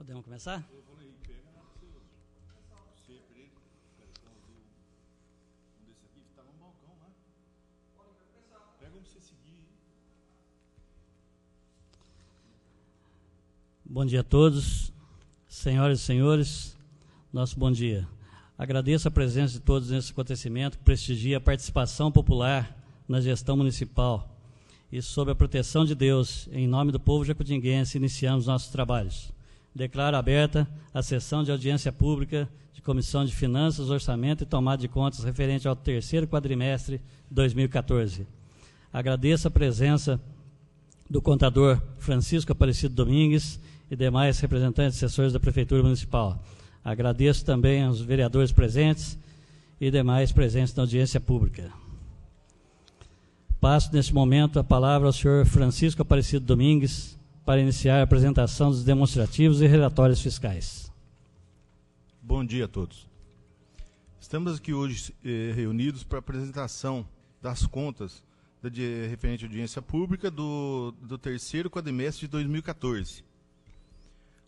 Podemos começar? Bom dia a todos, senhoras e senhores, nosso bom dia. Agradeço a presença de todos nesse acontecimento que prestigia a participação popular na gestão municipal e sob a proteção de Deus, em nome do povo jacudinguense, iniciamos nossos trabalhos. Declaro aberta a sessão de audiência pública de Comissão de Finanças, Orçamento e Tomada de Contas referente ao terceiro quadrimestre de 2014. Agradeço a presença do contador Francisco Aparecido Domingues e demais representantes e assessores da Prefeitura Municipal. Agradeço também aos vereadores presentes e demais presentes na audiência pública. Passo, neste momento, a palavra ao senhor Francisco Aparecido Domingues para iniciar a apresentação dos demonstrativos e relatórios fiscais. Bom dia a todos. Estamos aqui hoje reunidos para a apresentação das contas referente à audiência pública do terceiro quadrimestre de 2014.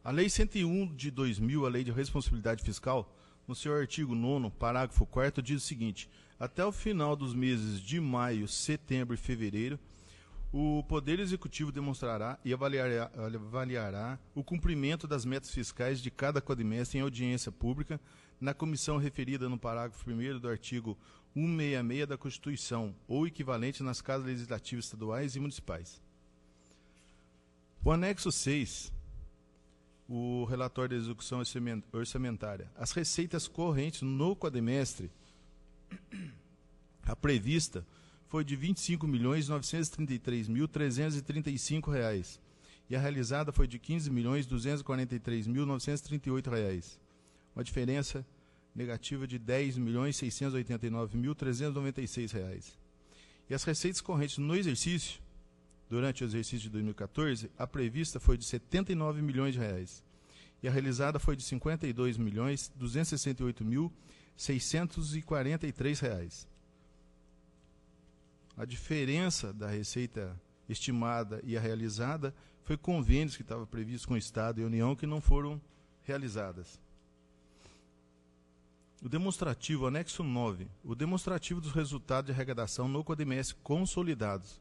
A Lei 101 de 2000, a Lei de Responsabilidade Fiscal, no seu artigo 9º, parágrafo 4º, diz o seguinte: até o final dos meses de maio, setembro e fevereiro, o Poder Executivo demonstrará e avaliará o cumprimento das metas fiscais de cada quadrimestre em audiência pública na comissão referida no parágrafo 1º do artigo 166 da Constituição, ou equivalente nas casas legislativas estaduais e municipais. O anexo 6, o relatório de execução orçamentária. As receitas correntes no quadrimestre, a prevista foi de R$ 25.933.335 e a realizada foi de R$ 15.243.938, uma diferença negativa de R$ 10.689.396. E as receitas correntes no exercício, durante o exercício de 2014, a prevista foi de R$ 79 milhões e a realizada foi de R$ 52.268.643. A diferença da receita estimada e a realizada foi convênios que estavam previstos com o Estado e a União que não foram realizadas. O demonstrativo, anexo 9, o demonstrativo dos resultados de arrecadação no quadrimestre consolidados.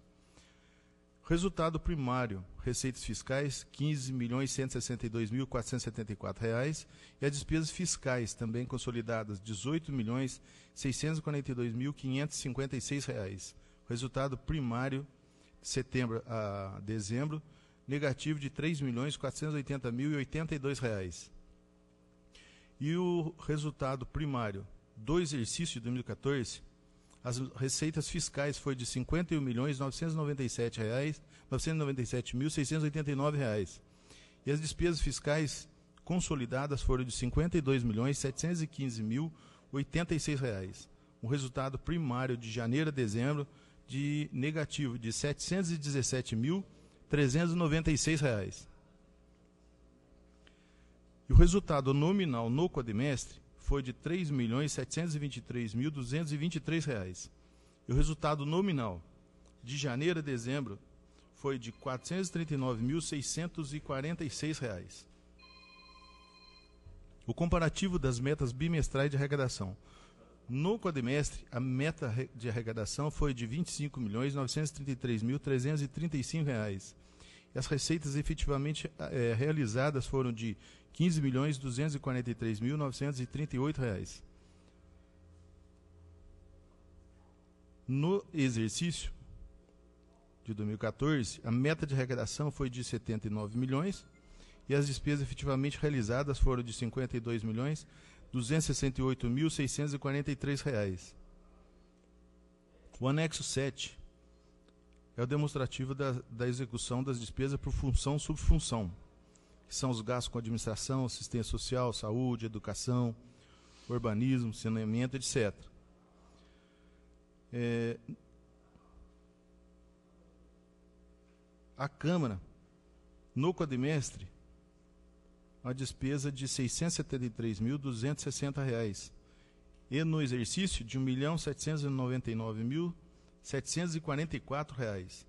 Resultado primário, receitas fiscais, R$ 15.162.474 e as despesas fiscais, também consolidadas, R$ 18.642.556. Resultado primário, de setembro a dezembro, negativo de R$ 3.480.082. E o resultado primário do exercício de 2014, as receitas fiscais foi de R$ 51.997.689 e as despesas fiscais consolidadas foram de R$ 52.715.086. Um resultado primário de janeiro a dezembro de negativo de R$ 717.396. E o resultado nominal no quadrimestre foi de R$ 3.723.223. E o resultado nominal de janeiro a dezembro foi de R$ 439.646. O comparativo das metas bimestrais de arrecadação. No quadrimestre, a meta de arrecadação foi de R$ 25.933.335. E as receitas efetivamente realizadas foram de R$ 15.243.938. No exercício de 2014, a meta de arrecadação foi de 79 milhões e as despesas efetivamente realizadas foram de R$ 52.268.643. O anexo 7 é o demonstrativo da execução das despesas por função subfunção, que são os gastos com administração, assistência social, saúde, educação, urbanismo, saneamento, etc. A Câmara, no quadrimestre, a despesa de R$ 673.260 e no exercício de R$ 1.799.744.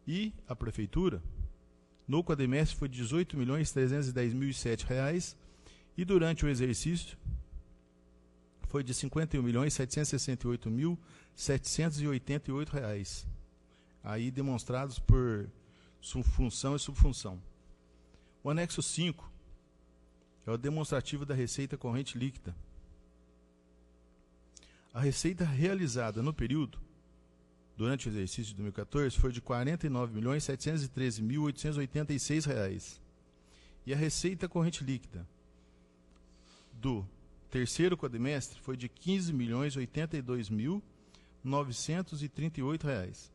E a Prefeitura no quadrimestre foi de R$ 18.310.007 e durante o exercício foi de R$ 51.768.788, aí demonstrados por função e subfunção. O anexo 5 é o demonstrativo da receita corrente líquida. A receita realizada no período, durante o exercício de 2014, foi de R$ 49.713.886. E a receita corrente líquida do terceiro quadrimestre foi de R$ 15.082.938.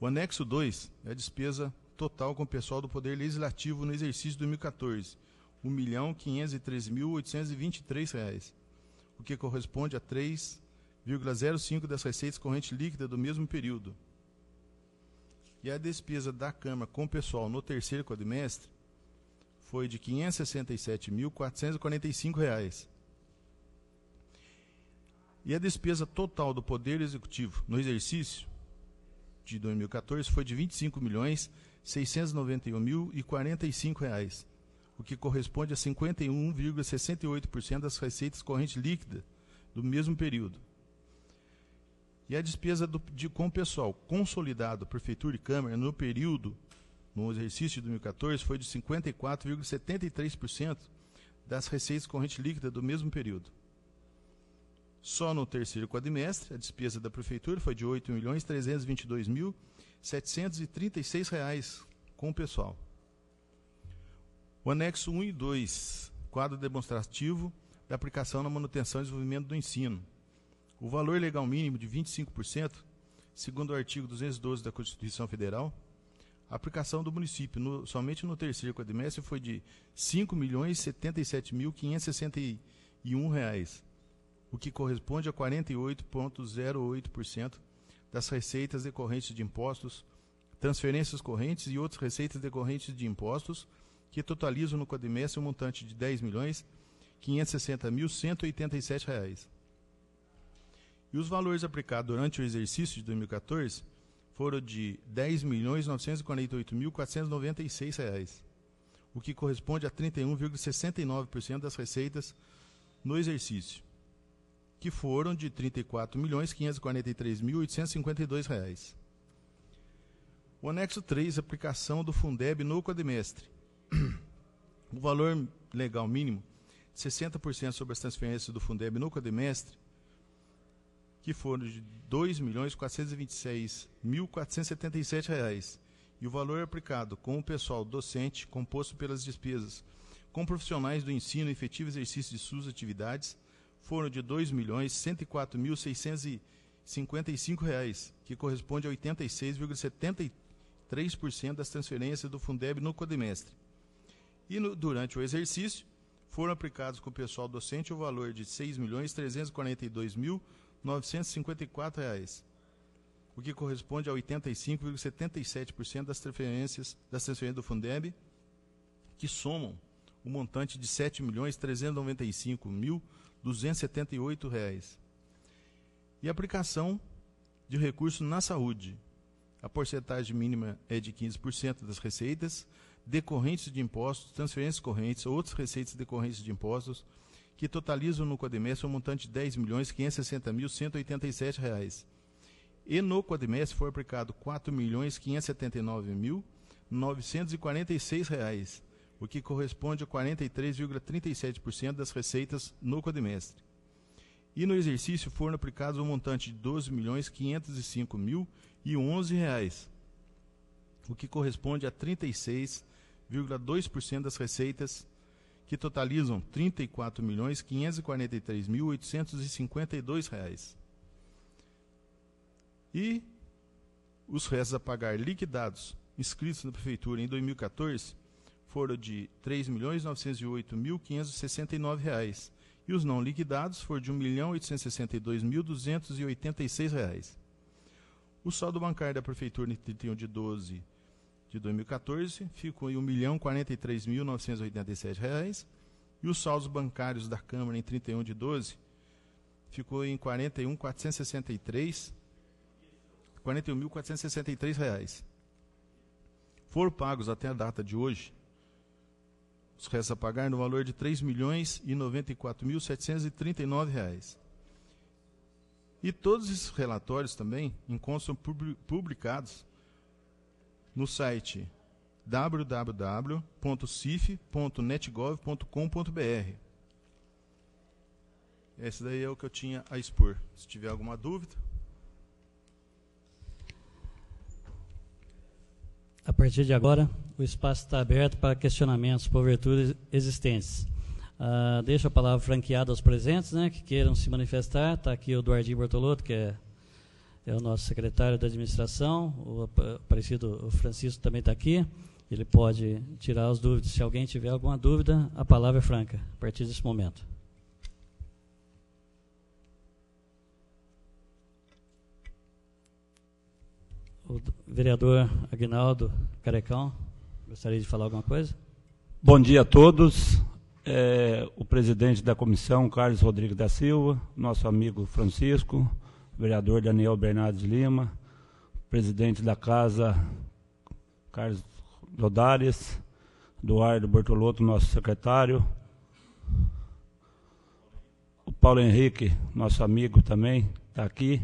O anexo 2 é a despesa total com o pessoal do Poder Legislativo no exercício de 2014, R$ 1.513.823, o que corresponde a 3,05% das receitas correntes líquidas do mesmo período. E a despesa da Câmara com o pessoal no terceiro quadrimestre foi de R$ 567.445. E a despesa total do Poder Executivo no exercício de 2014 foi de R$ 25.691.045, o que corresponde a 51,68% das receitas correntes líquidas do mesmo período. E a despesa com o pessoal consolidado, Prefeitura e Câmara, no período, no exercício de 2014, foi de 54,73% das receitas correntes líquidas do mesmo período. Só no terceiro quadrimestre, a despesa da Prefeitura foi de R$ 8.322.736 com o pessoal. O anexo 1 e 2, quadro demonstrativo da aplicação na manutenção e desenvolvimento do ensino. O valor legal mínimo de 25%, segundo o artigo 212 da Constituição Federal, a aplicação do município somente no terceiro quadrimestre foi de R$ 5.077.561, o que corresponde a 48,08% das receitas decorrentes de impostos, transferências correntes e outras receitas decorrentes de impostos, que totalizam no quadrimestre um montante de R$ 10.560.187. E os valores aplicados durante o exercício de 2014 foram de R$ 10.948.496, o que corresponde a 31,69% das receitas no exercício, que foram de R$ 34.543.852. O anexo 3, aplicação do Fundeb no quadrimestre. O valor legal mínimo de 60% sobre as transferências do Fundeb no quadrimestre, que foram de R$ 2.426.477, e o valor aplicado com o pessoal docente, composto pelas despesas com profissionais do ensino e efetivo exercício de suas atividades, foram de R$ 2.104.655, que corresponde a 86,73% das transferências do Fundeb no quadrimestre. E durante o exercício, foram aplicados com o pessoal docente o valor de R$ 6.342.954, o que corresponde a 85,77% das transferências do Fundeb, que somam um montante de R$ 7.395.278. E a aplicação de recursos na saúde. A porcentagem mínima é de 15% das receitas decorrentes de impostos, transferências correntes ou outras receitas decorrentes de impostos, que totalizam no quadrimestre um montante de R$ 10.560.187. E no quadrimestre foi aplicado R$ 4.579.946, o que corresponde a 43,37% das receitas no quadrimestre. E no exercício foram aplicados um montante de R$ 12.505.011, o que corresponde a 36,2% das receitas, que totalizam R$ 34.543.852. E os restos a pagar liquidados inscritos na Prefeitura em 2014 foram de R$ 3.908.569, e os não liquidados foram de R$ 1.862.286. O saldo bancário da Prefeitura em 31 de 12 de 2014 ficou em R$ 1.043.987, e os saldos bancários da Câmara em 31 de 12 ficou em R$ 41.463. foram pagos até a data de hoje, os restos a pagar no valor de R$ 3.094.739. E todos esses relatórios também encontram publicados no site www.cif.netgov.com.br. Esse daí é o que eu tinha a expor. Se tiver alguma dúvida. A partir de agora, o espaço está aberto para questionamentos por virtudes existentes. Deixo a palavra franqueada aos presentes, né, que queiram se manifestar. Está aqui o Eduardinho Bortolotto, que é o nosso secretário da administração. O Aparecido, o Francisco também está aqui. Ele pode tirar as dúvidas. Se alguém tiver alguma dúvida, a palavra é franca, a partir desse momento. O vereador Aguinaldo Carecão, gostaria de falar alguma coisa? Bom dia a todos. O presidente da comissão, Carlos Rodrigues da Silva, nosso amigo Francisco, vereador Daniel Bernardes Lima, presidente da casa, Carlos Lodares, Eduardo Bortolotto, nosso secretário, o Paulo Henrique, nosso amigo também, está aqui,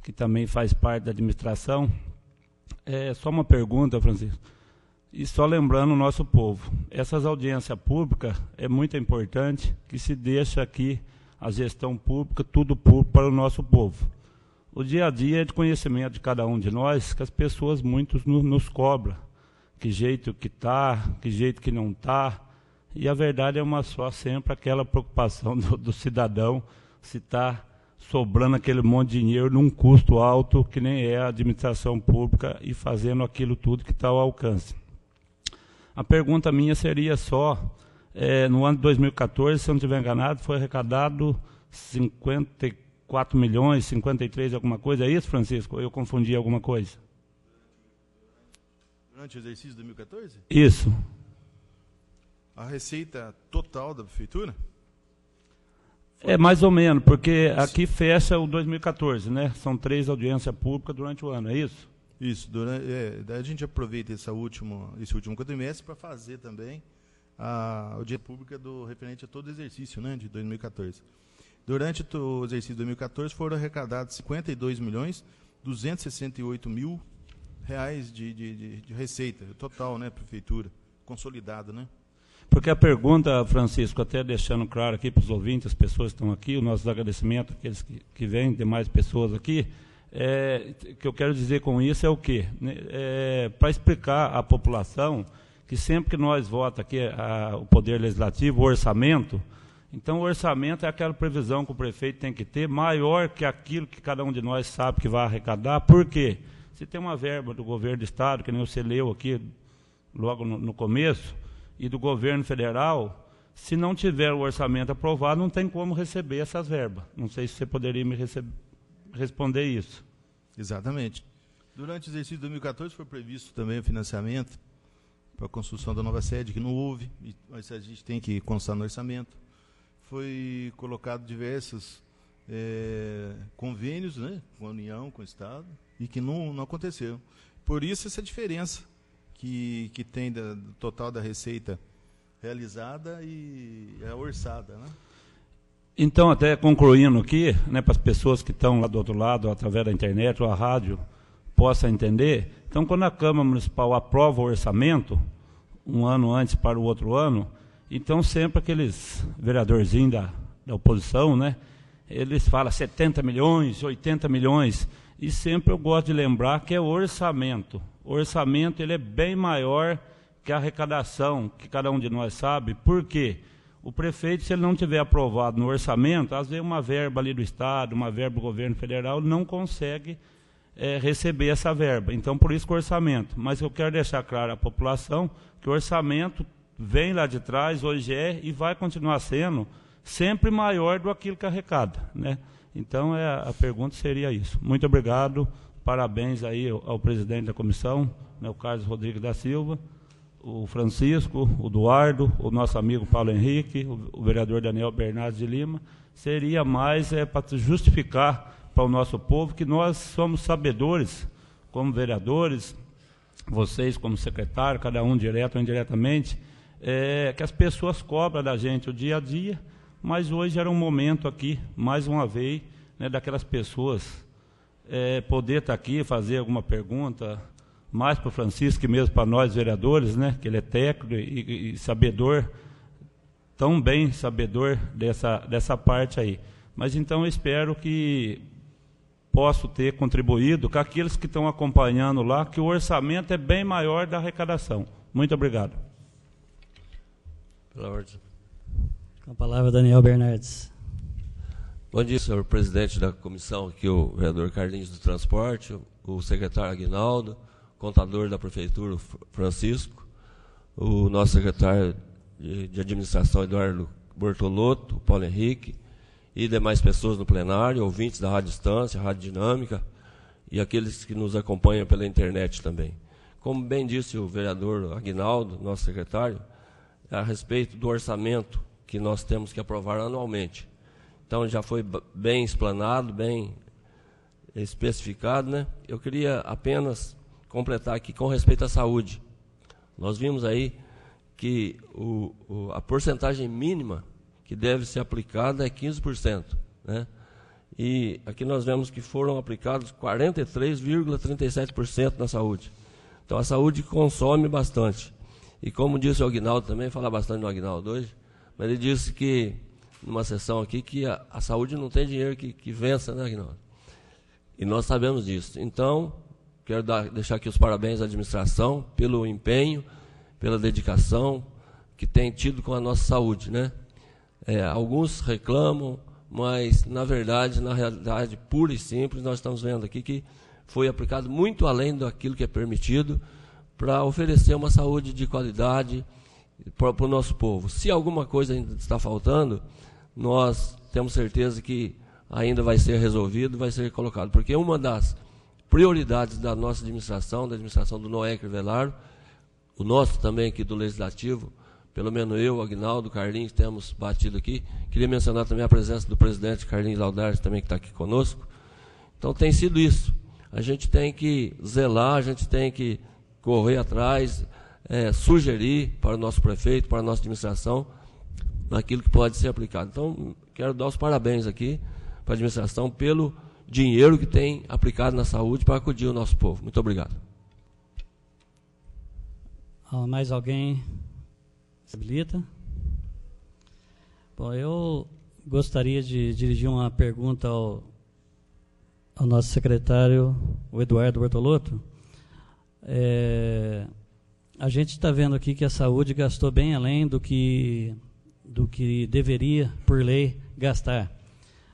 que também faz parte da administração. Só uma pergunta, Francisco, e só lembrando o nosso povo, essas audiências públicas é muito importante que se deixa aqui a gestão pública, tudo público para o nosso povo. O dia a dia é de conhecimento de cada um de nós, que as pessoas muitos nos cobram, que jeito que está, que jeito que não está, e a verdade é uma só, sempre aquela preocupação do cidadão, se está sobrando aquele monte de dinheiro num custo alto, que nem é a administração pública, e fazendo aquilo tudo que está ao alcance. A pergunta minha seria só, no ano de 2014, se eu não estiver enganado, foi arrecadado 54 milhões, 53, alguma coisa, é isso, Francisco? Ou eu confundi alguma coisa? Durante o exercício de 2014? Isso. A receita total da prefeitura? Mais ou menos, porque aqui fecha o 2014, né? São 3 audiências públicas durante o ano, é isso? Isso. A gente aproveita esse último quadrimestre para fazer também a audiência pública referente a todo o exercício, né, de 2014. Durante o exercício de 2014 foram arrecadados 52.268.000 reais de receita total, né, prefeitura, consolidada, né? Porque a pergunta, Francisco, até deixando claro aqui para os ouvintes, as pessoas que estão aqui, o nosso agradecimento àqueles que vêm, demais pessoas aqui, que eu quero dizer com isso é o quê? Para explicar à população que sempre que nós votamos aqui o Poder Legislativo, o orçamento, então o orçamento é aquela previsão que o prefeito tem que ter, maior que aquilo que cada um de nós sabe que vai arrecadar. Por quê? Se tem uma verba do governo do Estado, que nem você leu aqui logo no começo, e do governo federal, se não tiver o orçamento aprovado, não tem como receber essas verbas. Não sei se você poderia me responder isso. Exatamente. Durante o exercício de 2014 foi previsto também o financiamento para a construção da nova sede, que não houve, mas a gente tem que constar no orçamento. Foi colocado diversos convênios, né, com a União, com o Estado, e que não aconteceram. Por isso essa diferença que tem do total da receita realizada e orçada, né? Então, até concluindo aqui, né, para as pessoas que estão lá do outro lado, através da internet ou a rádio, possam entender, então, quando a Câmara Municipal aprova o orçamento, um ano antes para o outro ano, então sempre aqueles vereadorzinhos da oposição, né, eles falam 70 milhões, 80 milhões, e sempre eu gosto de lembrar que é orçamento. O orçamento ele é bem maior que a arrecadação, que cada um de nós sabe. Por quê? O prefeito, se ele não tiver aprovado no orçamento, às vezes uma verba ali do Estado, uma verba do governo federal, não consegue receber essa verba. Então, por isso que o orçamento. Mas eu quero deixar claro à população que o orçamento vem lá de trás, hoje é, e vai continuar sendo sempre maior do que arrecada, né? Então, a pergunta seria isso. Muito obrigado. Parabéns aí ao presidente da comissão, né, o Carlos Rodrigues da Silva, o Francisco, o Eduardo, o nosso amigo Paulo Henrique, o vereador Daniel Bernardes de Lima. Seria mais para justificar para o nosso povo que nós somos sabedores, como vereadores, vocês como secretário, cada um direto ou indiretamente, que as pessoas cobram da gente o dia a dia, mas hoje era um momento aqui, mais uma vez, né, daquelas pessoas poder estar aqui, fazer alguma pergunta, mais para o Francisco que mesmo para nós vereadores, né, que ele é técnico e sabedor, tão bem sabedor dessa parte aí. Mas então eu espero que posso ter contribuído com aqueles que estão acompanhando lá, que o orçamento é bem maior da arrecadação. Muito obrigado. Pela ordem. Com a palavra, Daniel Bernardes. Bom dia, senhor presidente da comissão, aqui o vereador Carlinhos do Transporte, o secretário Aguinaldo, contador da prefeitura, Francisco, o nosso secretário de administração, Eduardo Bortolotto, o Paulo Henrique, e demais pessoas no plenário, ouvintes da Rádio Distância, Rádio Dinâmica, e aqueles que nos acompanham pela internet também. Como bem disse o vereador Aguinaldo, nosso secretário, a respeito do orçamento que nós temos que aprovar anualmente. Então, já foi bem explanado, bem especificado, né? Eu queria apenas completar aqui com respeito à saúde. Nós vimos aí que a porcentagem mínima que deve ser aplicada é 15%, né? E aqui nós vemos que foram aplicados 43,37% na saúde. Então, a saúde consome bastante. E como disse o Aguinaldo também, falar bastante do Aguinaldo hoje, mas ele disse que, numa sessão aqui, que a saúde não tem dinheiro que vença, né, Aguinaldo? E nós sabemos disso. Então, quero deixar aqui os parabéns à administração pelo empenho, pela dedicação que tem tido com a nossa saúde, né? Alguns reclamam, mas, na verdade, na realidade pura e simples, nós estamos vendo aqui que foi aplicado muito além daquilo que é permitido para oferecer uma saúde de qualidade para o nosso povo. Se alguma coisa ainda está faltando, nós temos certeza que ainda vai ser resolvido, vai ser colocado. Porque uma das prioridades da nossa administração, da administração do Noé Crivellaro, o nosso também aqui do Legislativo, pelo menos eu, Aguinaldo, Carlinhos, temos batido aqui. Queria mencionar também a presença do presidente Carlinhos Laudares, também que está aqui conosco. Então tem sido isso. A gente tem que zelar, a gente tem que correr atrás, sugerir para o nosso prefeito, para a nossa administração, naquilo que pode ser aplicado. Então, quero dar os parabéns aqui para a administração pelo dinheiro que tem aplicado na saúde para acudir o nosso povo. Muito obrigado. Mais alguém se habilita? Bom, eu gostaria de dirigir uma pergunta ao nosso secretário, o Eduardo Bortolotto. A gente está vendo aqui que a saúde gastou bem além do que deveria, por lei, gastar.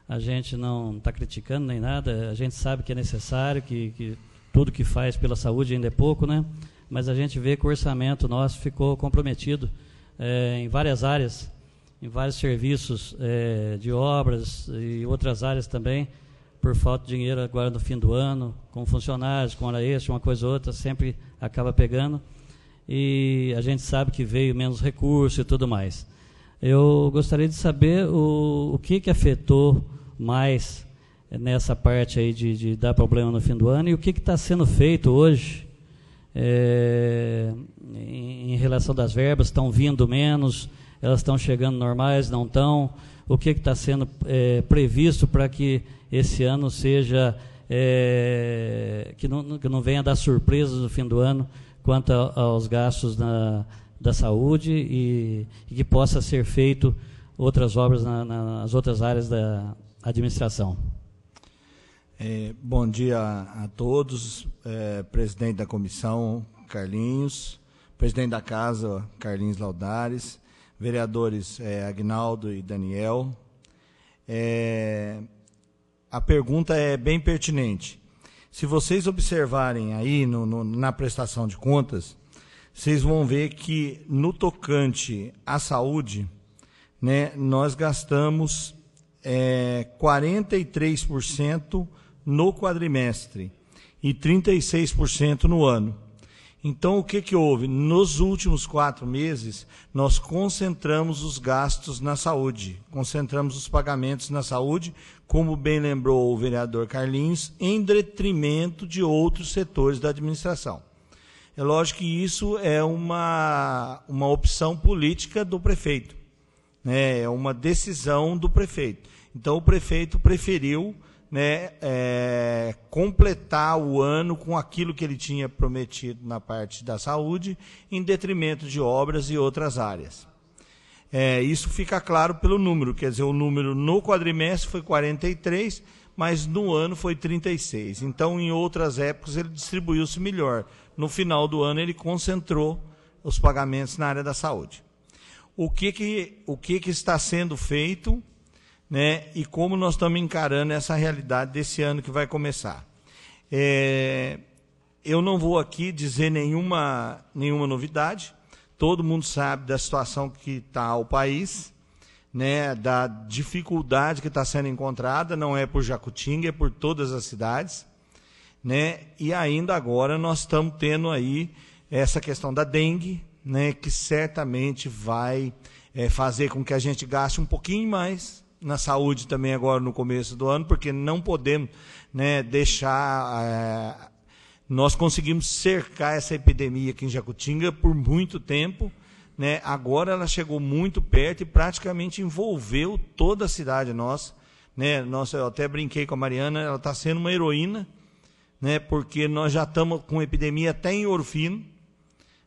A gente não está criticando nem nada, a gente sabe que é necessário, que tudo que faz pela saúde ainda é pouco, né? Mas a gente vê que o orçamento nosso ficou comprometido em várias áreas, em vários serviços de obras e outras áreas também, por falta de dinheiro agora no fim do ano, com funcionários, com hora extra, uma coisa ou outra, sempre acaba pegando. E a gente sabe que veio menos recurso e tudo mais. Eu gostaria de saber o que afetou mais nessa parte aí de dar problema no fim do ano e o que está sendo feito hoje em relação das verbas. Estão vindo menos, elas estão chegando normais, não estão? O que está sendo previsto para que esse ano seja, que não venha dar surpresas no fim do ano quanto aos gastos da saúde e que possa ser feito outras obras nas outras áreas da administração. Bom dia a todos, presidente da comissão, Carlinhos, presidente da casa, Carlinhos Laudares, vereadores Aguinaldo e Daniel. A pergunta é bem pertinente. Se vocês observarem aí na prestação de contas, vocês vão ver que no tocante à saúde, né, nós gastamos 43% no quadrimestre e 36% no ano. Então, o que houve? Nos últimos 4 meses, nós concentramos os gastos na saúde, concentramos os pagamentos na saúde, como bem lembrou o vereador Carlinhos, em detrimento de outros setores da administração. É lógico que isso é uma opção política do prefeito, né? É uma decisão do prefeito. Então, o prefeito preferiu, né, completar o ano com aquilo que ele tinha prometido na parte da saúde, em detrimento de obras e outras áreas. Isso fica claro pelo número, quer dizer, o número no quadrimestre foi 43, mas no ano foi 36. Então, em outras épocas, ele distribuiu-se melhor. No final do ano, ele concentrou os pagamentos na área da saúde. O que está sendo feito, né, e como nós estamos encarando essa realidade desse ano que vai começar? Eu não vou aqui dizer nenhuma novidade. Todo mundo sabe da situação que está o país, né, da dificuldade que está sendo encontrada, não é por Jacutinga, é por todas as cidades, né, e ainda agora nós estamos tendo aí essa questão da dengue, né, que certamente vai fazer com que a gente gaste um pouquinho mais na saúde também agora no começo do ano, porque não podemos, né, deixar... Nós conseguimos cercar essa epidemia aqui em Jacutinga por muito tempo, né? Agora ela chegou muito perto e praticamente envolveu toda a cidade nossa, né? Eu até brinquei com a Mariana, ela está sendo uma heroína, né? Porque nós já estamos com epidemia até em Ouro Fino,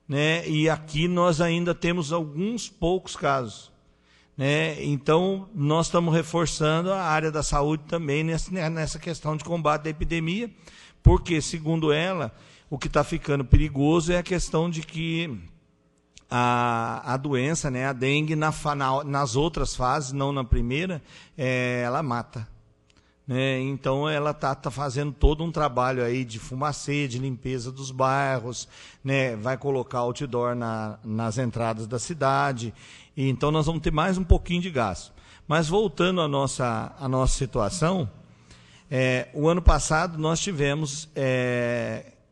né? E aqui nós ainda temos alguns poucos casos, né? Então nós estamos reforçando a área da saúde também nessa questão de combate à epidemia, porque, segundo ela, o que está ficando perigoso é a questão de que a doença, né, a dengue, nas outras fases, não na primeira, ela mata, né? Então, ela está fazendo todo um trabalho aí de fumacê, de limpeza dos bairros, né? Vai colocar outdoor nas entradas da cidade. E, então, nós vamos ter mais um pouquinho de gasto. Mas, voltando à nossa situação... o ano passado nós tivemos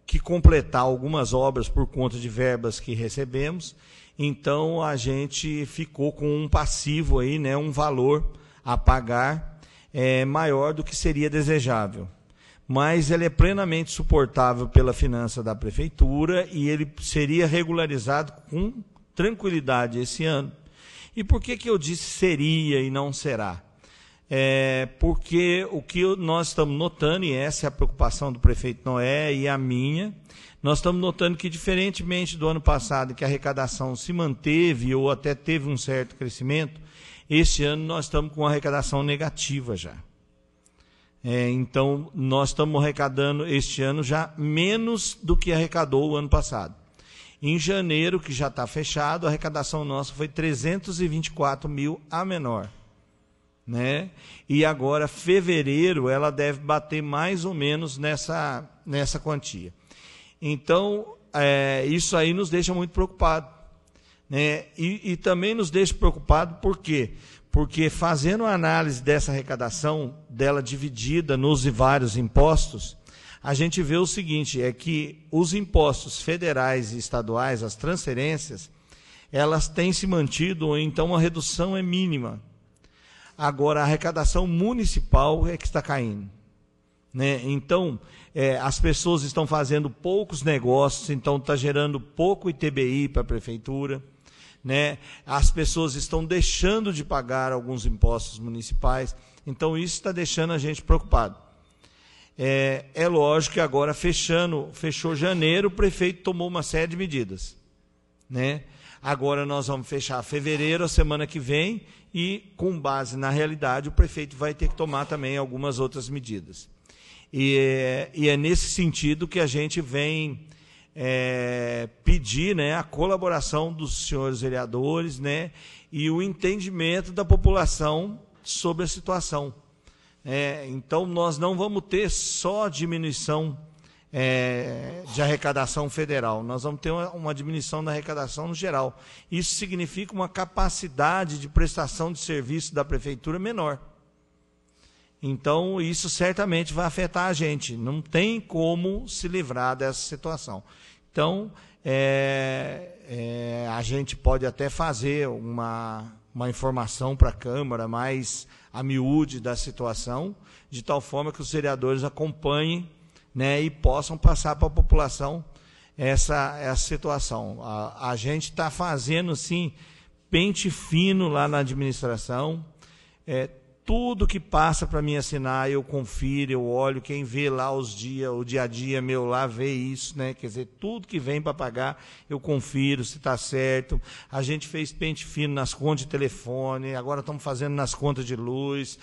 que completar algumas obras por conta de verbas que recebemos, então a gente ficou com um passivo aí, né, um valor a pagar maior do que seria desejável. Mas ele é plenamente suportável pela finança da prefeitura e ele seria regularizado com tranquilidade esse ano. E por que eu disse seria e não será? Porque o que nós estamos notando, e essa é a preocupação do prefeito Noé e a minha, nós estamos notando que, diferentemente do ano passado, que a arrecadação se manteve ou até teve um certo crescimento, este ano nós estamos com uma arrecadação negativa já. Então, nós estamos arrecadando este ano já menos do que arrecadou o ano passado. Em janeiro, que já está fechado, a arrecadação nossa foi 324 mil a menor, né? E agora, fevereiro, ela deve bater mais ou menos nessa quantia. Então, isso aí nos deixa muito preocupados, né? E também nos deixa preocupados por quê? Porque, fazendo a análise dessa arrecadação, dela dividida nos vários impostos, a gente vê o seguinte, é que os impostos federais e estaduais, as transferências, elas têm se mantido, ou então a redução é mínima. Agora, a arrecadação municipal é que está caindo, né? Então, as pessoas estão fazendo poucos negócios, então está gerando pouco ITBI para a prefeitura, né? As pessoas estão deixando de pagar alguns impostos municipais, então isso está deixando a gente preocupado. É lógico que agora, fechou janeiro, o prefeito tomou uma série de medidas, né? Agora nós vamos fechar fevereiro, a semana que vem, e, com base na realidade, o prefeito vai ter que tomar também algumas outras medidas. E é nesse sentido que a gente vem pedir, né, a colaboração dos senhores vereadores, né, e o entendimento da população sobre a situação. Então, nós não vamos ter só diminuição de arrecadação federal, nós vamos ter uma diminuição da arrecadação no geral. Isso significa uma capacidade de prestação de serviço da prefeitura menor. Então, isso certamente vai afetar a gente, não tem como se livrar dessa situação. Então, a gente pode até fazer uma informação para a Câmara mais a miúde da situação, de tal forma que os vereadores acompanhem, né, e possam passar para a população essa situação. A gente está fazendo, assim, pente fino lá na administração. Tudo que passa para mim assinar, eu confiro, eu olho. Quem vê lá o dia a dia meu lá, vê isso, né? Quer dizer, tudo que vem para pagar, eu confiro se está certo. A gente fez pente fino nas contas de telefone, agora estamos fazendo nas contas de luz.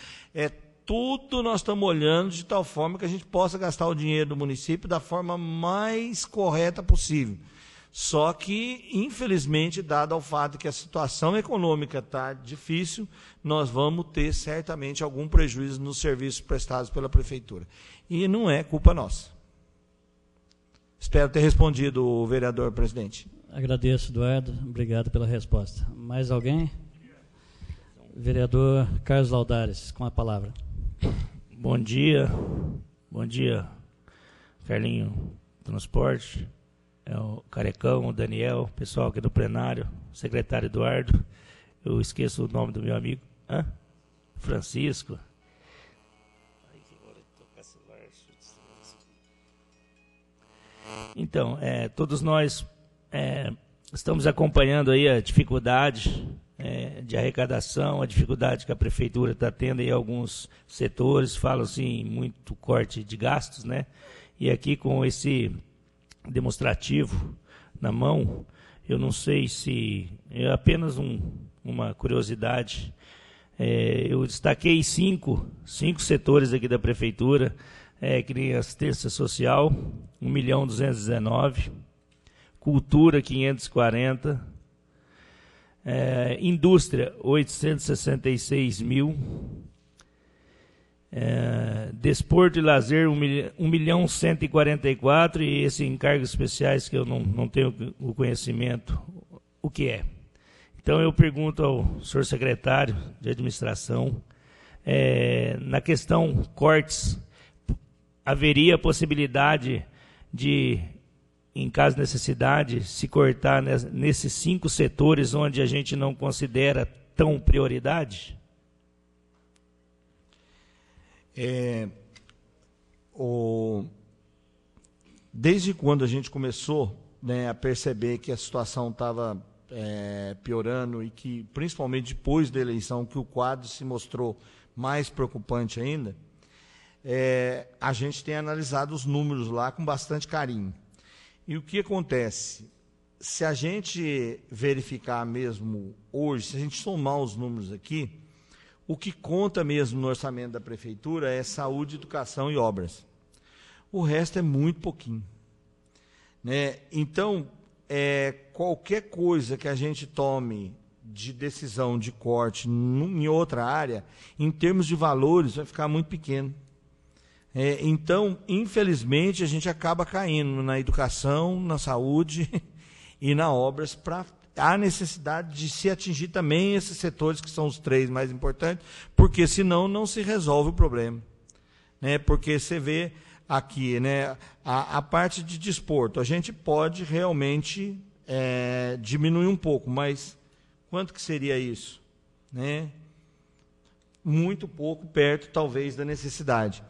Tudo nós estamos olhando de tal forma que a gente possa gastar o dinheiro do município da forma mais correta possível. Só que, infelizmente, dado ao fato que a situação econômica está difícil, nós vamos ter certamente algum prejuízo nos serviços prestados pela Prefeitura. E não é culpa nossa. Espero ter respondido, vereador presidente. Agradeço, Eduardo. Obrigado pela resposta. Mais alguém? Vereador Carlos Laudares, com a palavra. Bom dia, Carlinho Transporte, o Carecão, o Daniel, o pessoal aqui do plenário, o secretário Eduardo, eu esqueço o nome do meu amigo, Francisco. Então, todos nós estamos acompanhando aí a dificuldade de arrecadação, a dificuldade que a Prefeitura está tendo em alguns setores, falam assim, muito corte de gastos, né? E aqui com esse demonstrativo na mão, eu não sei se, é apenas uma curiosidade, eu destaquei cinco setores aqui da Prefeitura, que nem assistência social, 1.219.000, cultura, 540, indústria, 866.000, desporto e lazer, 1.144.000, e esses encargos especiais que eu não tenho o conhecimento, o que é. Então eu pergunto ao senhor secretário de administração, na questão cortes, haveria a possibilidade de, em caso de necessidade, se cortar nesses 5 setores onde a gente não considera tão prioridade? Desde quando a gente começou, né, a perceber que a situação estava piorando e que, principalmente depois da eleição, que o quadro se mostrou mais preocupante ainda, a gente tem analisado os números lá com bastante carinho. E o que acontece? Se a gente verificar mesmo hoje, se a gente somar os números aqui, o que conta mesmo no orçamento da Prefeitura é saúde, educação e obras. O resto é muito pouquinho, né? Então, qualquer coisa que a gente tome de decisão de corte em outra área, em termos de valores, vai ficar muito pequeno. Então, infelizmente, a gente acaba caindo na educação, na saúde e na obras, para a necessidade de se atingir também esses setores que são os 3 mais importantes, porque senão não se resolve o problema, né? Porque você vê aqui, né, a parte de desporto, a gente pode realmente diminuir um pouco, mas quanto que seria isso, né? Muito pouco, perto talvez da necessidade.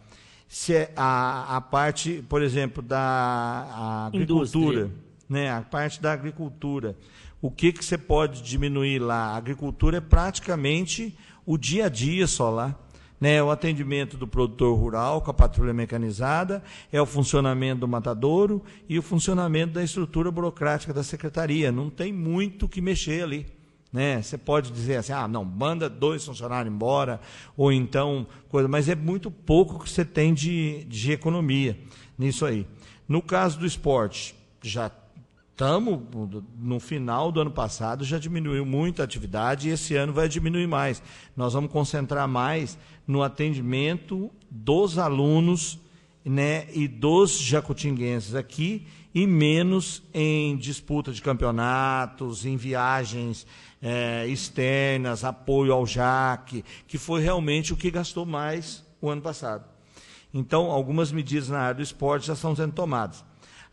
Se a parte, por exemplo, da agricultura, né, a parte da agricultura, o que você pode diminuir lá? A agricultura é praticamente o dia a dia só lá, né? O atendimento do produtor rural com a patrulha mecanizada, o funcionamento do matadouro e o funcionamento da estrutura burocrática da secretaria. Não tem muito o que mexer ali, né? Você pode dizer assim, não, manda 2 funcionários embora, ou então, coisa, mas é muito pouco que você tem de economia nisso aí. No caso do esporte, já estamos, no final do ano passado, já diminuiu muito a atividade, e esse ano vai diminuir mais. Nós vamos concentrar mais no atendimento dos alunos, né, e dos jacutinguenses aqui, e menos em disputa de campeonatos, em viagens externas, apoio ao JAC, que foi realmente o que gastou mais o ano passado. Então, algumas medidas na área do esporte já estão sendo tomadas.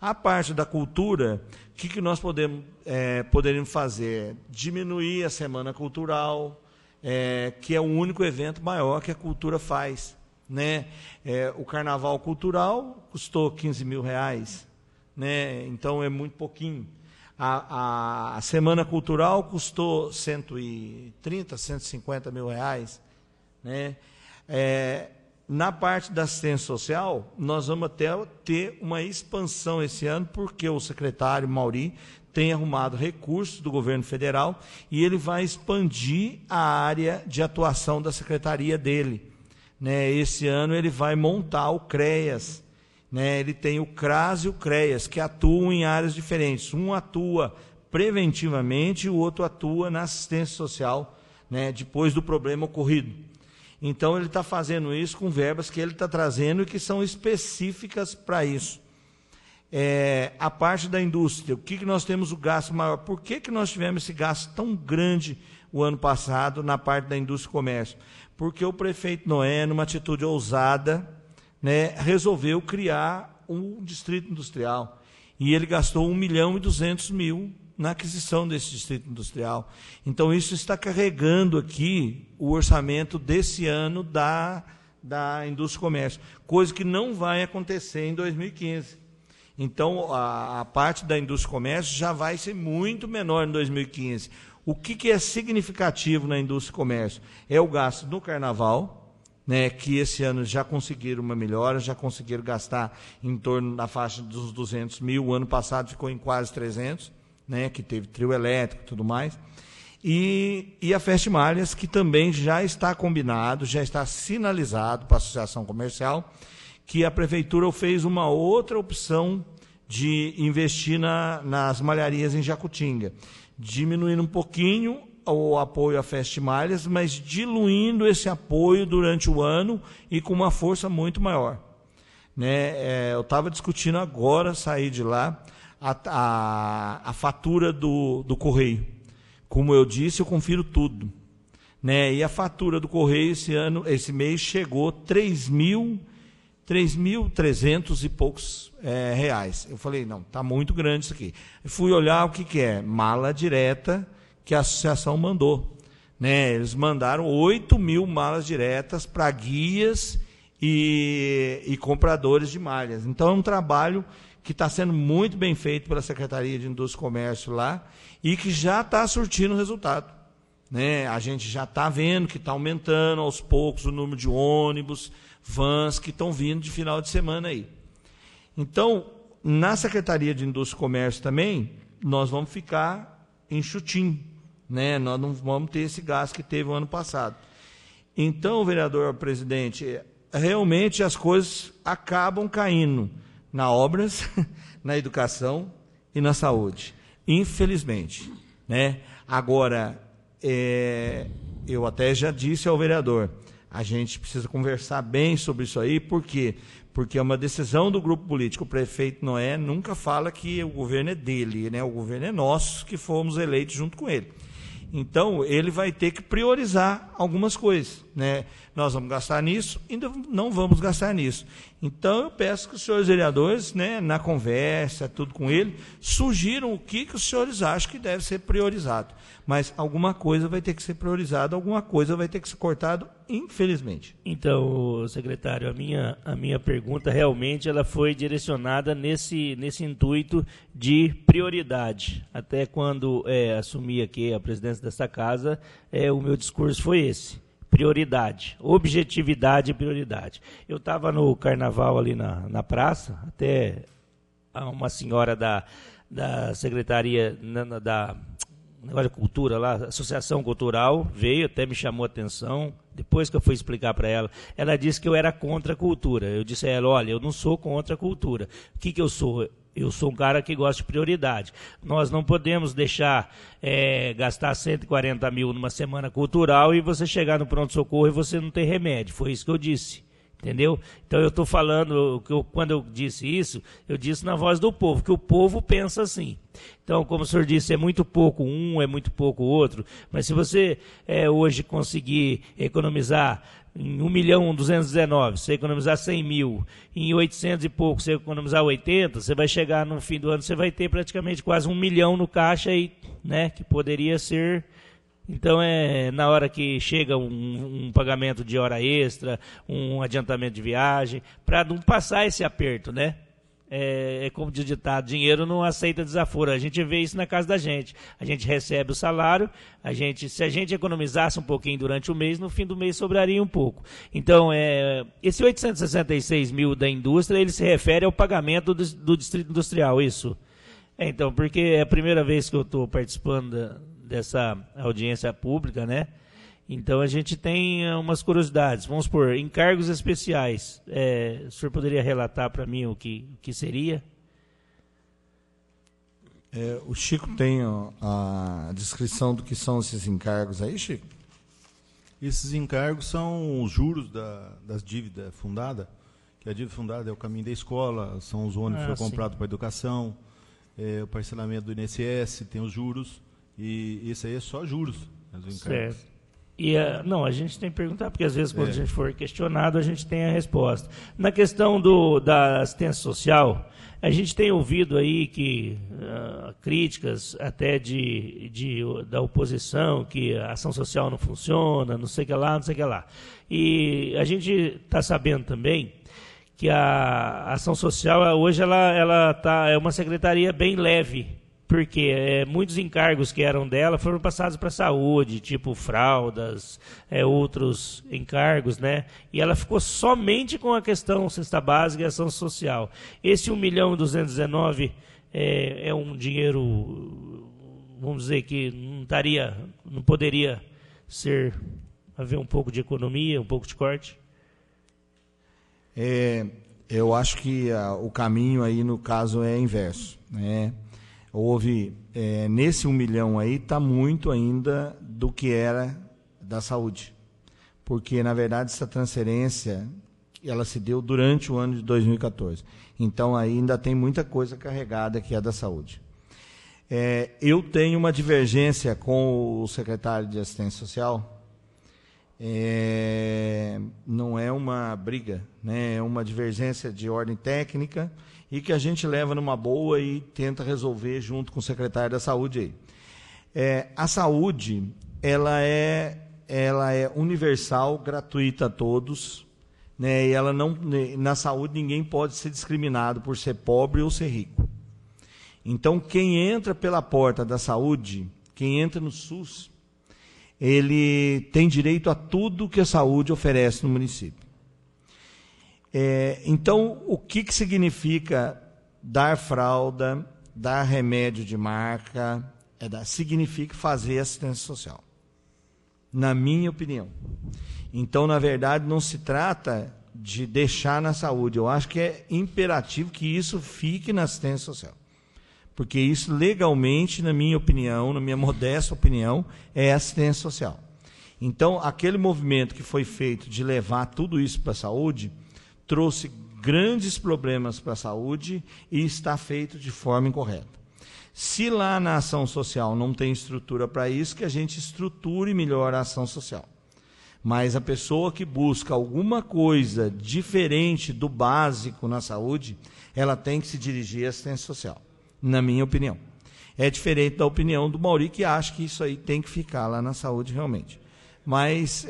A parte da cultura, o que nós poderíamos fazer? Diminuir a Semana Cultural, que é o único evento maior que a cultura faz, né? O Carnaval Cultural custou R$15.000, né? Então é muito pouquinho. A Semana Cultural custou 130, 150 mil reais, né? Na parte da assistência social, nós vamos até ter uma expansão esse ano, porque o secretário Mauri tem arrumado recursos do governo federal e ele vai expandir a área de atuação da secretaria dele, né? Esse ano ele vai montar o CREAS, né? Ele tem o CRAS e o CREAS, que atuam em áreas diferentes. Um atua preventivamente e o outro atua na assistência social, né? Depois do problema ocorrido. Então, ele está fazendo isso com verbas que ele está trazendo e que são específicas para isso. A parte da indústria, o que nós temos o gasto maior? Por que nós tivemos esse gasto tão grande o ano passado na parte da indústria e comércio? Porque o prefeito Noé, numa atitude ousada, né, resolveu criar um distrito industrial. E ele gastou 1.200.000 na aquisição desse distrito industrial. Então, isso está carregando aqui o orçamento desse ano da indústria e comércio, coisa que não vai acontecer em 2015. Então, a parte da indústria e comércio já vai ser muito menor em 2015. O que é significativo na indústria e comércio? É o gasto no carnaval, né, que esse ano já conseguiram uma melhora, já conseguiram gastar em torno da faixa dos 200 mil, o ano passado ficou em quase 300, né, que teve trio elétrico e tudo mais, e a Festimalhas, que também já está combinado, já está sinalizado para a Associação Comercial, que a Prefeitura fez uma outra opção de investir nas malharias em Jacutinga, diminuindo um pouquinho o apoio à Festimalhas, mas diluindo esse apoio durante o ano e com uma força muito maior, né? Eu estava discutindo agora, saí de lá, a fatura do Correio. Como eu disse, eu confiro tudo, né? E a fatura do Correio esse mês chegou 3.300 e poucos reais. Eu falei, não, está muito grande isso aqui. Eu fui olhar o que é mala direta que a associação mandou, né? Eles mandaram 8.000 malas diretas para guias e compradores de malhas. Então é um trabalho que está sendo muito bem feito pela Secretaria de Indústria e Comércio lá e que já está surtindo resultado, né? A gente já está vendo que está aumentando aos poucos o número de ônibus, vans que estão vindo de final de semana aí. Então, na Secretaria de Indústria e Comércio também, nós vamos ficar enxutinho, né? Nós não vamos ter esse gasto que teve o ano passado. Então, vereador presidente, realmente as coisas acabam caindo na obras, na educação e na saúde, infelizmente, né? Agora, eu até já disse ao vereador, a gente precisa conversar bem sobre isso aí, por quê? Porque é uma decisão do grupo político. O prefeito Noé nunca fala que o governo é dele, né? O governo é nosso, que fomos eleitos junto com ele. Então, ele vai ter que priorizar algumas coisas, né? Nós vamos gastar nisso, ainda não vamos gastar nisso. Então, eu peço que os senhores vereadores, né, na conversa, tudo com ele, sugiram o que os senhores acham que deve ser priorizado. Mas alguma coisa vai ter que ser priorizada, alguma coisa vai ter que ser cortada, infelizmente. Então, secretário, a minha pergunta realmente ela foi direcionada nesse intuito de prioridade. Até quando assumi aqui a presidência dessa casa, o meu discurso foi esse. Prioridade, objetividade e prioridade. Eu estava no carnaval ali na praça, até uma senhora da Secretaria da Cultura lá, Associação Cultural, veio, até me chamou a atenção. Depois que eu fui explicar para ela, ela disse que eu era contra a cultura. Eu disse a ela, olha, eu não sou contra a cultura. O que eu sou? Eu sou um cara que gosta de prioridade. Nós não podemos deixar gastar 140 mil numa semana cultural e você chegar no pronto-socorro e você não ter remédio. Foi isso que eu disse. Entendeu? Então eu estou falando, quando eu disse isso, eu disse na voz do povo, que o povo pensa assim. Então, como o senhor disse, é muito pouco um, é muito pouco outro, mas se você hoje conseguir economizar em 1.219.000, você economizar 100 mil, em 800 e pouco você economizar 80, você vai chegar no fim do ano, você vai ter praticamente quase 1 milhão no caixa, aí, né, que poderia ser... Então, na hora que chega um pagamento de hora extra, um adiantamento de viagem, para não passar esse aperto, né? é como diz o ditado, dinheiro não aceita desaforo. A gente vê isso na casa da gente. A gente recebe o salário, se a gente economizasse um pouquinho durante o mês, no fim do mês sobraria um pouco. Então, esse 866 mil da indústria, ele se refere ao pagamento do Distrito Industrial, isso? Então, porque é a primeira vez que eu estou participando dessa audiência pública, né? Então, a gente tem umas curiosidades. Vamos por encargos especiais. O senhor poderia relatar para mim o que seria? O Chico tem a descrição do que são esses encargos aí, Chico? Esses encargos são os juros das dívidas fundadas, que a dívida fundada é o caminho da escola, são os ônibus que foram comprados para a educação, o parcelamento do INSS, tem os juros, e isso aí é só juros, os encargos. Certo. Não, a gente tem que perguntar, porque às vezes quando a gente for questionado, a gente tem a resposta. Na questão da assistência social, a gente tem ouvido aí que críticas até da oposição, que a ação social não funciona, não sei o que lá, não sei o que lá. E a gente está sabendo também que a ação social hoje é uma secretaria bem leve, porque muitos encargos que eram dela foram passados para a saúde, tipo fraldas, outros encargos, né? E ela ficou somente com a questão cesta básica e ação social. Esse 1.219.000 é um dinheiro, vamos dizer, que não poderia haver um pouco de economia, um pouco de corte? Eu acho que o caminho aí, no caso, é inverso, né? Houve, nesse 1 milhão aí, está muito ainda do que era da saúde. Porque, na verdade, essa transferência, ela se deu durante o ano de 2014. Então, ainda tem muita coisa carregada que é da saúde. Eu tenho uma divergência com o secretário de Assistência Social. Não é uma briga, né? É uma divergência de ordem técnica, e que a gente leva numa boa e tenta resolver junto com o secretário da Saúde aí. A saúde, ela é universal, gratuita a todos, né? E na saúde ninguém pode ser discriminado por ser pobre ou ser rico. Então, quem entra pela porta da saúde, quem entra no SUS, ele tem direito a tudo que a saúde oferece no município. Então, o que significa dar fralda, dar remédio de marca? Significa fazer assistência social, na minha opinião. Então, na verdade, não se trata de deixar na saúde. Eu acho que é imperativo que isso fique na assistência social. Porque isso, legalmente, na minha opinião, na minha modesta opinião, é assistência social. Então, aquele movimento que foi feito de levar tudo isso para a saúde trouxe grandes problemas para a saúde e está feito de forma incorreta. Se lá na ação social não tem estrutura para isso, que a gente estruture melhor a ação social. Mas a pessoa que busca alguma coisa diferente do básico na saúde, ela tem que se dirigir à assistência social, na minha opinião. É diferente da opinião do Mauri, que acha que isso aí tem que ficar lá na saúde realmente. Mas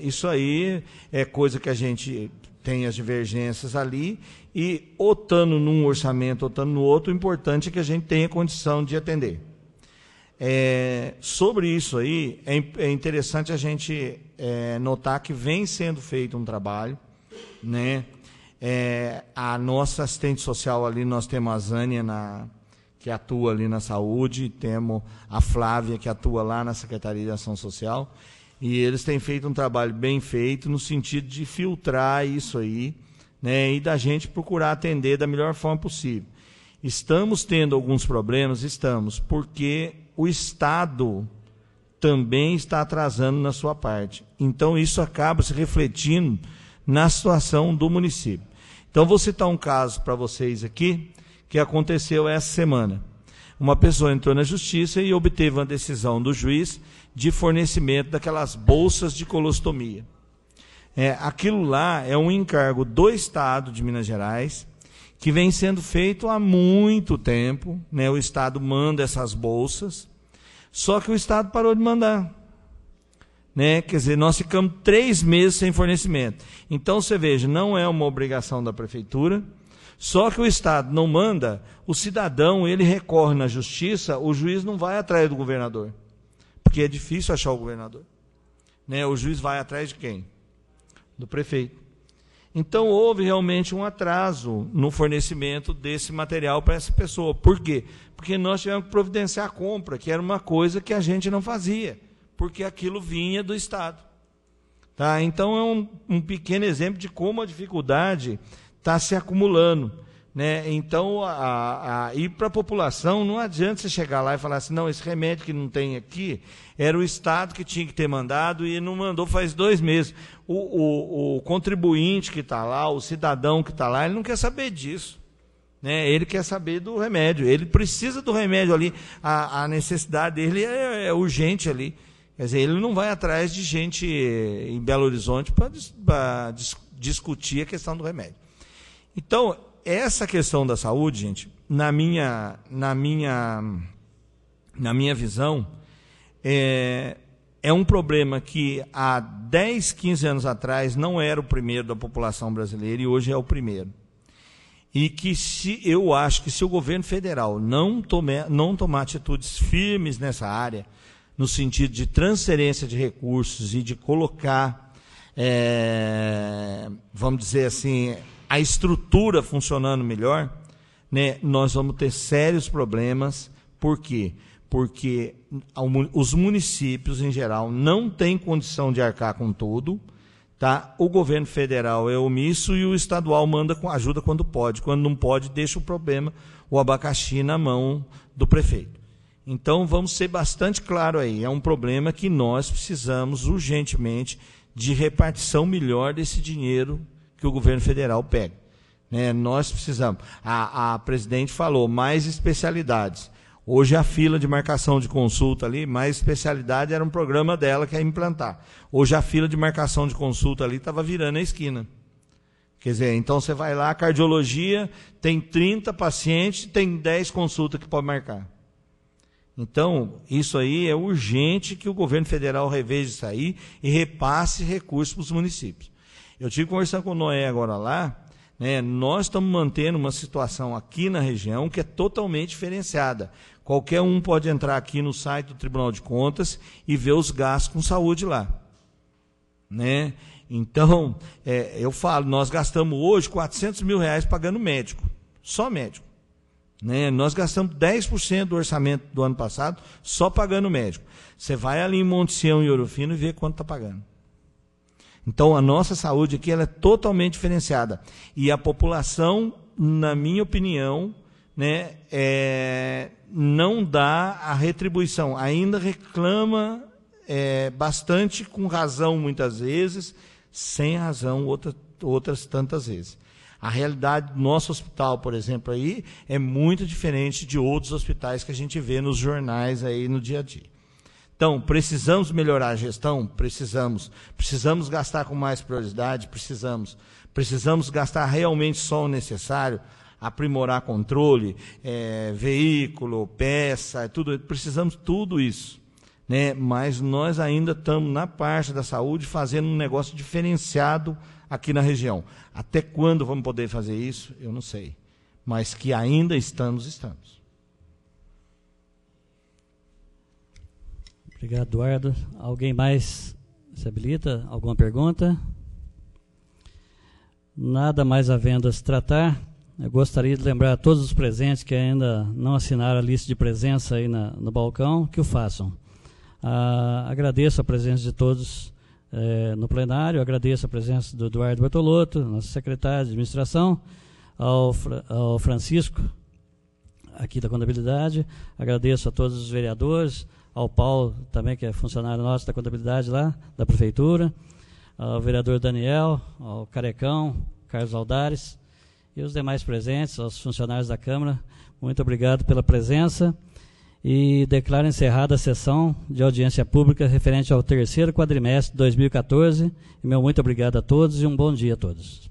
isso aí é coisa que a gente tem as divergências ali, e ou estando num orçamento ou estando no outro, o importante é que a gente tenha condição de atender. Sobre isso aí, é interessante a gente notar que vem sendo feito um trabalho, né? A nossa assistente social ali, nós temos a Zânia, que atua ali na saúde, temos a Flávia, que atua lá na Secretaria de Ação Social, e eles têm feito um trabalho bem feito no sentido de filtrar isso aí, né, e da gente procurar atender da melhor forma possível. Estamos tendo alguns problemas? Estamos, porque o Estado também está atrasando na sua parte. Então, isso acaba se refletindo na situação do município. Então, vou citar um caso para vocês aqui, que aconteceu essa semana. Uma pessoa entrou na justiça e obteve uma decisão do juiz de fornecimento daquelas bolsas de colostomia. Aquilo lá é um encargo do Estado de Minas Gerais, que vem sendo feito há muito tempo, né? O Estado manda essas bolsas, só que o Estado parou de mandar. Né? Quer dizer, nós ficamos 3 meses sem fornecimento. Então, você veja, não é uma obrigação da Prefeitura, Só que o Estado não manda, o cidadão ele recorre na justiça, o juiz não vai atrás do governador, porque é difícil achar o governador. Né? O juiz vai atrás de quem? Do prefeito. Então houve realmente um atraso no fornecimento desse material para essa pessoa. Por quê? Porque nós tivemos que providenciar a compra, que era uma coisa que a gente não fazia, porque aquilo vinha do Estado. Tá? Então é um pequeno exemplo de como a dificuldade está se acumulando. Né? Então, e para a população, não adianta você chegar lá e falar assim, não, esse remédio que não tem aqui, era o Estado que tinha que ter mandado e não mandou faz 2 meses. O contribuinte que está lá, o cidadão que está lá, ele não quer saber disso. Né? Ele quer saber do remédio, ele precisa do remédio ali, a necessidade dele é urgente ali. Quer dizer, ele não vai atrás de gente em Belo Horizonte para discutir a questão do remédio. Então, essa questão da saúde, gente, na minha visão, é um problema que há 10, 15 anos atrás não era o primeiro da população brasileira e hoje é o primeiro. E que eu acho que se o governo federal não tomar atitudes firmes nessa área, no sentido de transferência de recursos e de colocar, vamos dizer assim, a estrutura funcionando melhor, né, nós vamos ter sérios problemas. Por quê? Porque os municípios, em geral, não têm condição de arcar com tudo. Tá? O governo federal é omisso e o estadual manda ajuda quando pode. Quando não pode, deixa o problema, o abacaxi, na mão do prefeito. Então, vamos ser bastante claros aí. É um problema que nós precisamos urgentemente de repartição melhor desse dinheiro que o governo federal pega. Né? Nós precisamos. A presidente falou, mais especialidades. Hoje a fila de marcação de consulta ali, mais especialidade, era um programa dela que ia implantar. Hoje a fila de marcação de consulta ali estava virando a esquina. Quer dizer, então você vai lá, cardiologia, tem 30 pacientes, tem 10 consultas que pode marcar. Então, isso aí é urgente que o governo federal reveja isso aí e repasse recursos para os municípios. Eu tive conversando com o Noé agora lá, né, nós estamos mantendo uma situação aqui na região que é totalmente diferenciada. Qualquer um pode entrar aqui no site do Tribunal de Contas e ver os gastos com saúde lá. Né? Então, eu falo, nós gastamos hoje R$400 mil pagando médico, só médico. Né? Nós gastamos 10% do orçamento do ano passado só pagando médico. Você vai ali em Monte Sião e Ouro Fino e vê quanto está pagando. Então, a nossa saúde aqui ela é totalmente diferenciada. E a população, na minha opinião, né, não dá a retribuição. Ainda reclama bastante, com razão muitas vezes, sem razão outras tantas vezes. A realidade do nosso hospital, por exemplo, aí, é muito diferente de outros hospitais que a gente vê nos jornais aí no dia a dia. Então, precisamos melhorar a gestão? Precisamos. Precisamos gastar com mais prioridade? Precisamos gastar realmente só o necessário? Aprimorar controle, veículo, peça, tudo. Precisamos tudo isso. Né? Mas nós ainda estamos, na parte da saúde, fazendo um negócio diferenciado aqui na região. Até quando vamos poder fazer isso? Eu não sei. Mas que ainda estamos. Obrigado, Eduardo. Alguém mais se habilita? Alguma pergunta? Nada mais havendo a se tratar. Eu gostaria de lembrar a todos os presentes que ainda não assinaram a lista de presença aí no balcão, que o façam. Agradeço a presença de todos no plenário, agradeço a presença do Eduardo Bertolotto, nosso secretário de administração, ao Francisco, aqui da contabilidade, agradeço a todos os vereadores, ao Paulo também, que é funcionário nosso da contabilidade lá, da prefeitura, ao vereador Daniel, ao Carecão, Carlos Aldares, e os demais presentes, aos funcionários da Câmara, muito obrigado pela presença. E declaro encerrada a sessão de audiência pública referente ao terceiro quadrimestre de 2014. E meu muito obrigado a todos e um bom dia a todos.